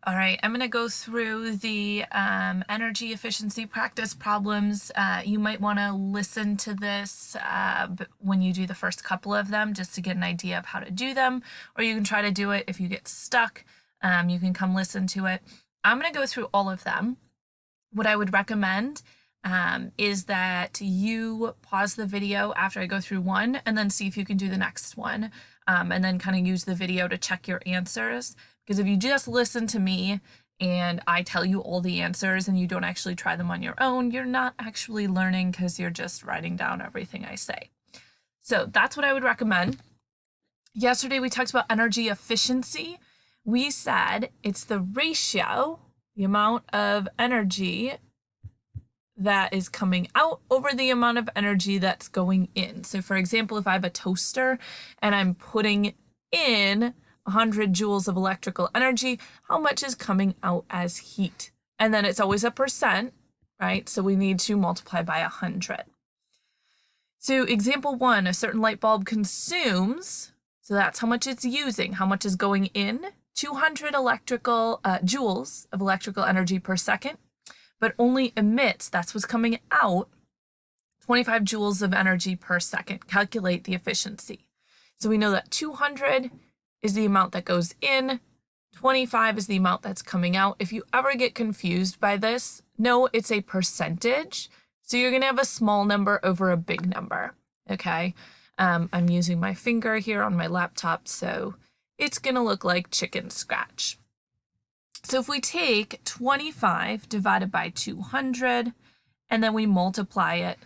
All right, I'm going to go through the energy efficiency practice problems. You might want to listen to this when you do the first couple of them just to get an idea of how to do them, or you can try to do it if you get stuck. You can come listen to it. I'm going to go through all of them. What I would recommend is that you pause the video after I go through one and then see if you can do the next one, and then kind of use the video to check your answers. Because if you just listen to me and I tell you all the answers and you don't actually try them on your own, you're not actually learning because you're just writing down everything I say. So that's what I would recommend. Yesterday we talked about energy efficiency. We said it's the ratio, the amount of energy that is coming out over the amount of energy that's going in. So for example, if I have a toaster and I'm putting in 100 joules of electrical energy, how much is coming out as heat? And then it's always a percent, right? So we need to multiply by 100. So example one, a certain light bulb consumes, so that's how much it's using, how much is going in, 200 joules of electrical energy per second, but only emits, that's what's coming out, 25 joules of energy per second. Calculate the efficiency. So we know that 200 is the amount that goes in, 25 is the amount that's coming out. If you ever get confused by this, know it's a percentage. So you're gonna have a small number over a big number, okay? I'm using my finger here on my laptop, so it's gonna look like chicken scratch. So if we take 25 divided by 200, and then we multiply it,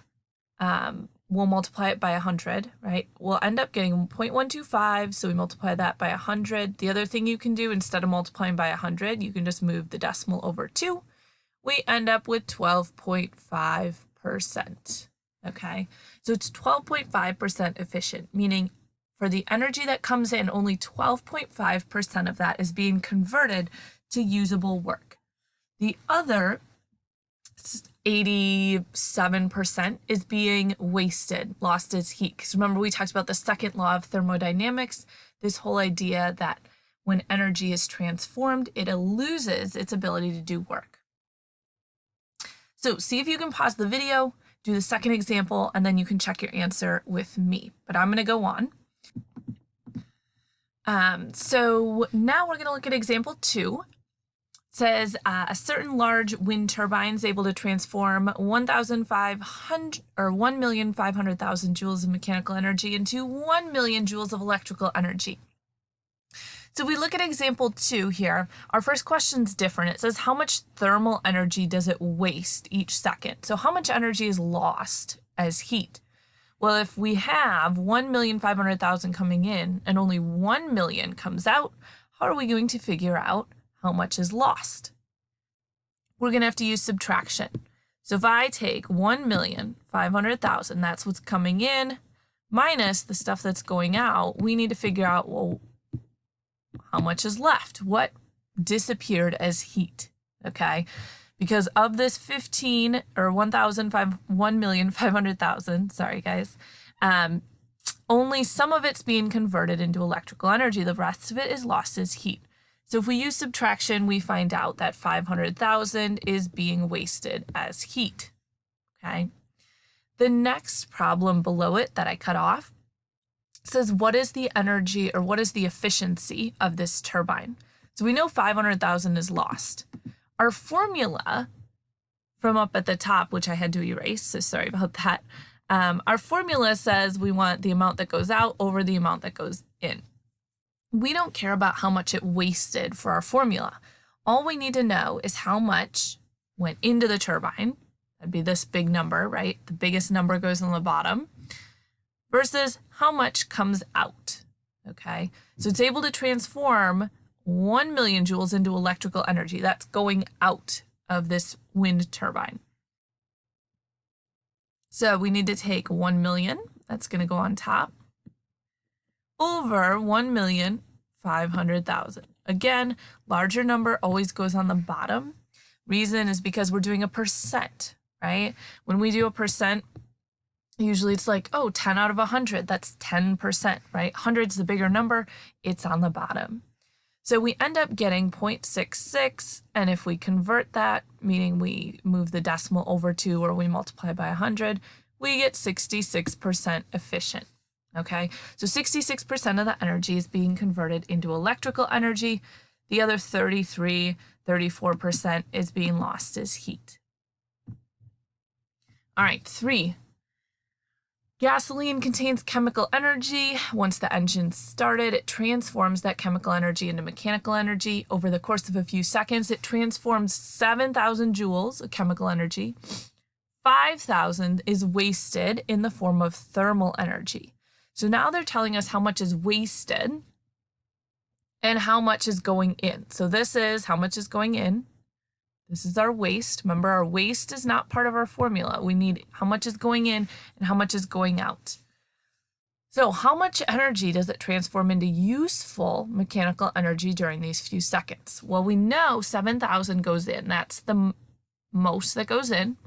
we'll multiply it by 100, right? We'll end up getting 0.125, so we multiply that by 100. The other thing you can do, instead of multiplying by 100, you can just move the decimal over 2. We end up with 12.5%, okay? So it's 12.5% efficient, meaning for the energy that comes in, only 12.5% of that is being converted to usable work. The other 87% is being wasted, lost as heat. Because remember, we talked about the second law of thermodynamics, this whole idea that when energy is transformed, it loses its ability to do work. So see if you can pause the video, do the second example, and then you can check your answer with me. But I'm going to go on. So now we're going to look at example 2. Says a certain large wind turbine is able to transform 1,500,000 joules of mechanical energy into 1 million joules of electrical energy. So if we look at example 2 here, our first question's different. It says how much thermal energy does it waste each second? So how much energy is lost as heat? Well, if we have 1,500,000 coming in and only 1 million comes out, how are we going to figure out how much is lost? We're going to have to use subtraction. So if I take 1,500,000, that's what's coming in, minus the stuff that's going out, we need to figure out, well, how much is left? What disappeared as heat, okay? Because of this 1,500,000, sorry guys, only some of it's being converted into electrical energy. The rest of it is lost as heat. So if we use subtraction, we find out that 500,000 is being wasted as heat, okay? The next problem below it that I cut off says, what is the energy or what is the efficiency of this turbine? So we know 500,000 is lost. Our formula from up at the top, which I had to erase, so sorry about that. Our formula says we want the amount that goes out over the amount that goes in. We don't care about how much it wasted for our formula. All we need to know is how much went into the turbine. That'd be this big number, right? The biggest number goes on the bottom, versus how much comes out, okay? So it's able to transform 1 million joules into electrical energy. That's going out of this wind turbine. So we need to take 1 million, that's going to go on top, over 1,500,000. Again, larger number always goes on the bottom. Reason is because we're doing a percent, right? When we do a percent, usually it's like, oh, 10 out of 100, that's 10%, right? 100's the bigger number, it's on the bottom. So we end up getting 0.66, and if we convert that, meaning we move the decimal over 2 or we multiply by 100, we get 66% efficient. Okay, so 66% of the energy is being converted into electrical energy. The other 34% is being lost as heat. All right, 3. Gasoline contains chemical energy. Once the engine's started, it transforms that chemical energy into mechanical energy. Over the course of a few seconds, it transforms 7,000 joules of chemical energy. 5,000 is wasted in the form of thermal energy. So now they're telling us how much is wasted and how much is going in. So this is how much is going in. This is our waste. Remember, our waste is not part of our formula. We need how much is going in and how much is going out. So how much energy does it transform into useful mechanical energy during these few seconds? Well, we know 7,000 goes in. That's the most that goes in.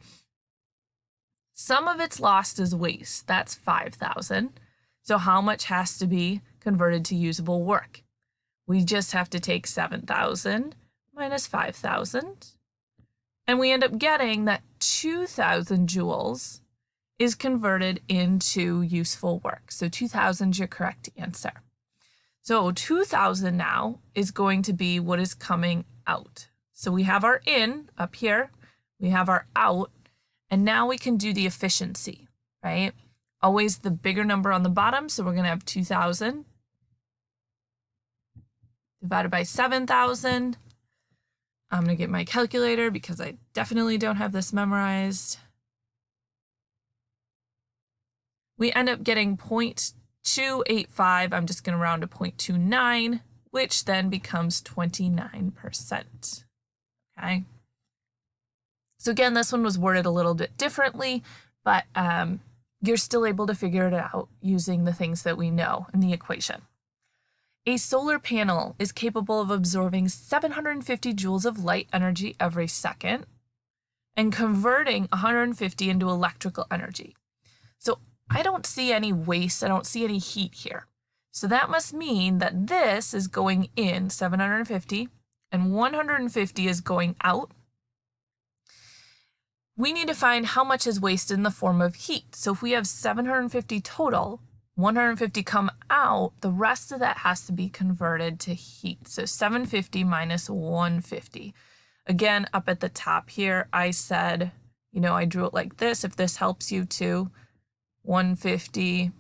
Some of it's lost as waste. That's 5,000. So how much has to be converted to usable work? We just have to take 7,000 minus 5,000. And we end up getting that 2,000 joules is converted into useful work. So 2,000 is your correct answer. So 2,000 now is going to be what is coming out. So we have our in up here, we have our out, and now we can do the efficiency, right? Always the bigger number on the bottom, so we're going to have 2,000 divided by 7,000. I'm going to get my calculator because I definitely don't have this memorized. We end up getting 0.285. I'm just going to round to 0.29, which then becomes 29%. Okay. So again, this one was worded a little bit differently, but you're still able to figure it out using the things that we know in the equation. A solar panel is capable of absorbing 750 joules of light energy every second and converting 150 into electrical energy. So I don't see any waste, I don't see any heat here. So that must mean that this is going in 750 and 150 is going out. We need to find how much is wasted in the form of heat. So if we have 750 total, 150 come out, the rest of that has to be converted to heat. So 750 minus 150. Again, up at the top here, I said, I drew it like this. If this helps you too, 150,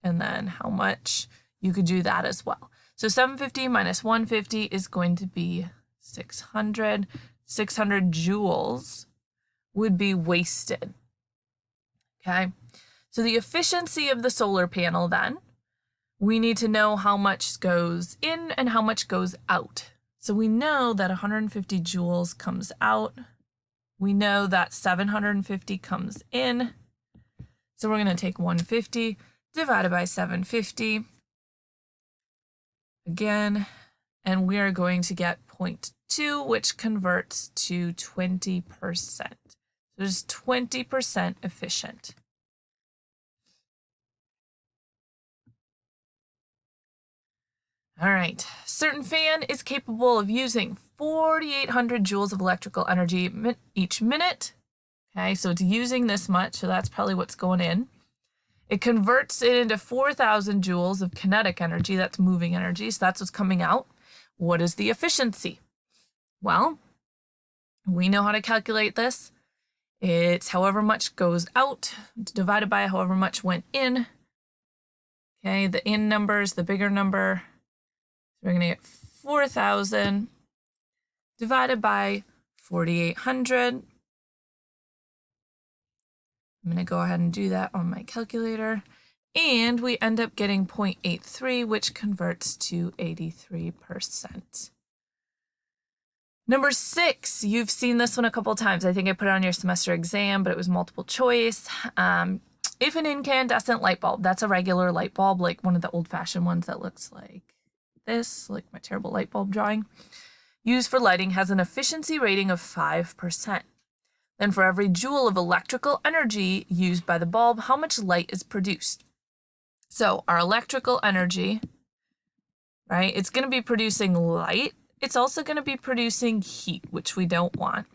and then how much, you could do that as well. So 750 minus 150 is going to be 600. 600 joules would be wasted. Okay. So the efficiency of the solar panel then, we need to know how much goes in and how much goes out. So we know that 150 joules comes out. We know that 750 comes in. So we're going to take 150 divided by 750 again, and we are going to get 0.2, which converts to 20%. So it's 20% efficient. All right, certain fan is capable of using 4,800 joules of electrical energy each minute. Okay, so it's using this much, so that's probably what's going in. It converts it into 4,000 joules of kinetic energy, that's moving energy, so that's what's coming out. What is the efficiency? Well, we know how to calculate this. It's however much goes out divided by however much went in. Okay, the in number is the bigger number. We're going to get 4,000 divided by 4,800. I'm going to go ahead and do that on my calculator. And we end up getting 0.83, which converts to 83%. Number 6, you've seen this one a couple times. I think I put it on your semester exam, but it was multiple choice. If an incandescent light bulb, that's a regular light bulb, like one of the old-fashioned ones that looks like this, like my terrible light bulb drawing, used for lighting, has an efficiency rating of 5%. Then for every joule of electrical energy used by the bulb, how much light is produced? So our electrical energy right? It's going to be producing light. It's also going to be producing heat, which we don't want.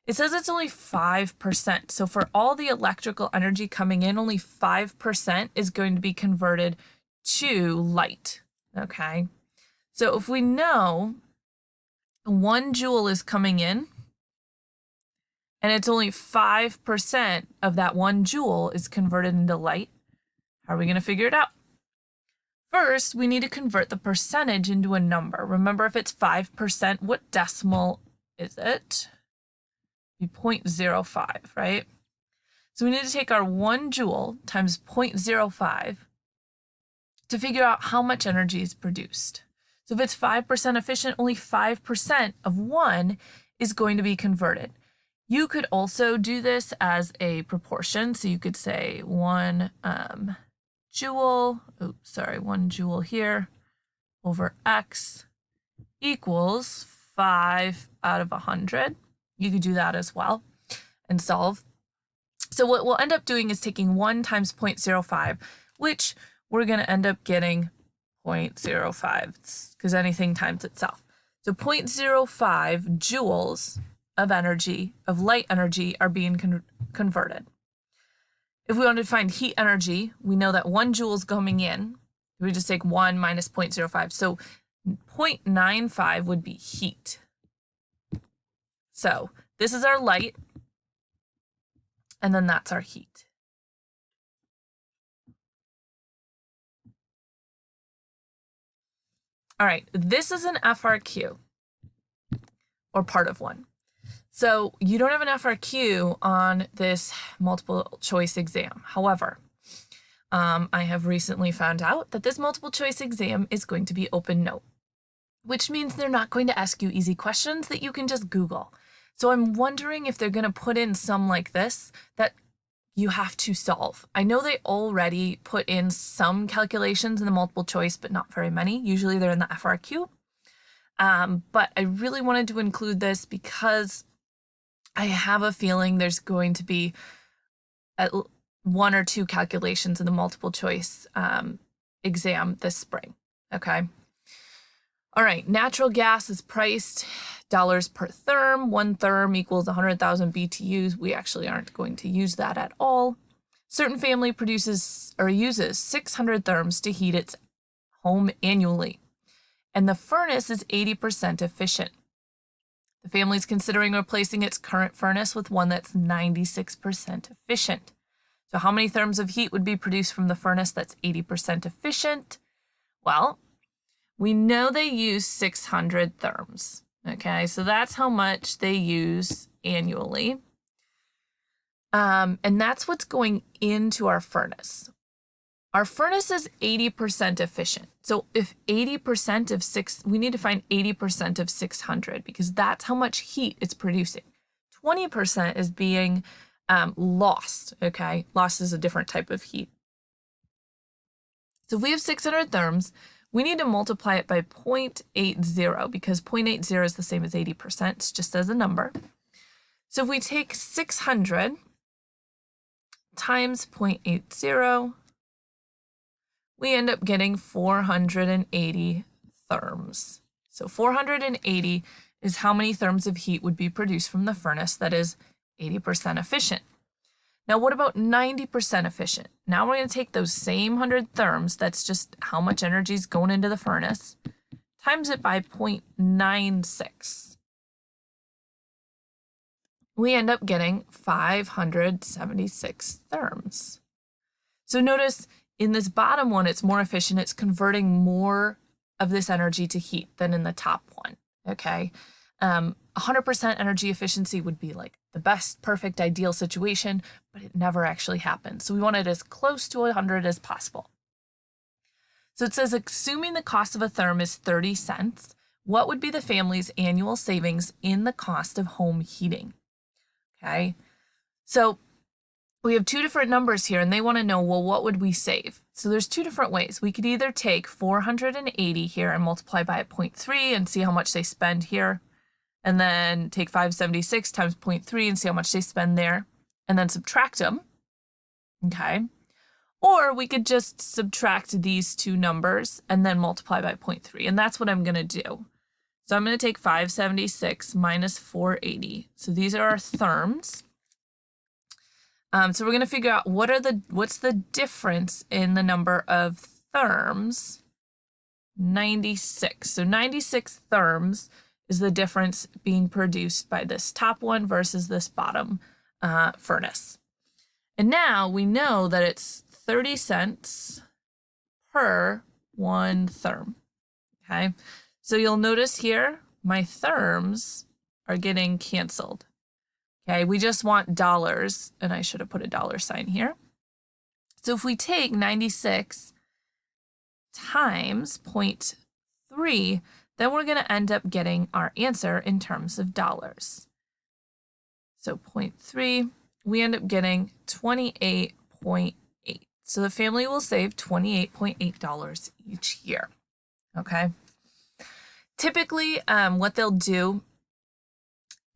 It says it's only 5%. So for all the electrical energy coming in, only 5% is going to be converted to light, okay? So if we know 1 joule is coming in, and it's only 5% of that 1 joule is converted into light, how are we going to figure it out? First, we need to convert the percentage into a number. Remember, if it's 5%, what decimal is it? Be 0.05, right? So we need to take our 1 joule times 0.05 to figure out how much energy is produced. So if it's 5% efficient, only 5% of 1 is going to be converted. You could also do this as a proportion. So you could say 1 joule, 1 joule here over X equals 5 out of 100. You could do that as well and solve. So what we'll end up doing is taking 1 times 0.05, which we're going to end up getting 0.05 because anything times itself. So 0.05 joules of energy, of light energy, are being converted. If we wanted to find heat energy, we know that 1 joule is coming in. We just take 1 minus 0.05. So 0.95 would be heat. So this is our light, and then that's our heat. All right, this is an FRQ, or part of one. So you don't have an FRQ on this multiple choice exam. However, I have recently found out that this multiple choice exam is going to be open note, which means they're not going to ask you easy questions that you can just Google. So I'm wondering if they're going to put in some like this that you have to solve. I know they already put in some calculations in the multiple choice, but not very many. Usually they're in the FRQ. But I really wanted to include this because I have a feeling there's going to be 1 or 2 calculations in the multiple choice exam this spring, okay? All right, natural gas is priced dollars per therm. 1 therm equals 100,000 BTUs. We actually aren't going to use that at all. Certain family produces or uses 600 therms to heat its home annually, and the furnace is 80% efficient. The family is considering replacing its current furnace with one that's 96% efficient. So how many therms of heat would be produced from the furnace that's 80% efficient? Well, we know they use 600 therms. Okay, so that's how much they use annually. And that's what's going into our furnace. Our furnace is 80% efficient. So if 80% of we need to find 80% of 600 because that's how much heat it's producing. 20% is being lost, okay? Lost is a different type of heat. So if we have 600 therms, we need to multiply it by 0.80 because 0.80 is the same as 80%, it's just as a number. So if we take 600 times 0.80, we end up getting 480 therms. So 480 is how many therms of heat would be produced from the furnace that is 80% efficient. Now, what about 90% efficient? Now we're going to take those same 100 therms, that's just how much energy is going into the furnace, times it by 0.96. We end up getting 576 therms. So notice in this bottom one, it's more efficient. It's converting more of this energy to heat than in the top one, okay? 100% energy efficiency would be like the best, perfect, ideal situation, but it never actually happens. So we want it as close to 100 as possible. So it says, assuming the cost of a therm is 30 cents, what would be the family's annual savings in the cost of home heating? Okay, so we have 2 different numbers here and they want to know, well, what would we save? So there's 2 different ways. We could either take 480 here and multiply by 0.3 and see how much they spend here, and then take 576 times 0.3 and see how much they spend there, and then subtract them, okay? Or we could just subtract these two numbers and then multiply by 0.3. And that's what I'm going to do. So I'm going to take 576 minus 480. So these are our therms. So we're going to figure out what's the difference in the number of therms. 96. So 96 therms is the difference being produced by this top one versus this bottom furnace. And now we know that it's 30 cents per 1 therm. Okay, so you'll notice here my therms are getting canceled. Okay, we just want dollars, and I should have put a dollar sign here. So if we take 96 times 0.3, then we're going to end up getting our answer in terms of dollars. So 0.3, we end up getting 28.8. So the family will save $28.8 each year. Okay. Typically, what they'll do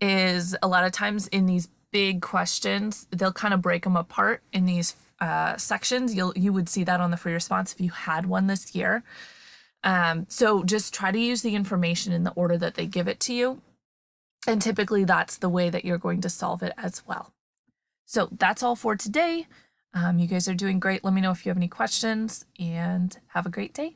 is a lot of times in these big questions, they'll kind of break them apart in these sections. You would see that on the free response if you had one this year. So just try to use the information in the order that they give it to you. And typically that's the way that you're going to solve it as well. So that's all for today. You guys are doing great. Let me know if you have any questions, and have a great day.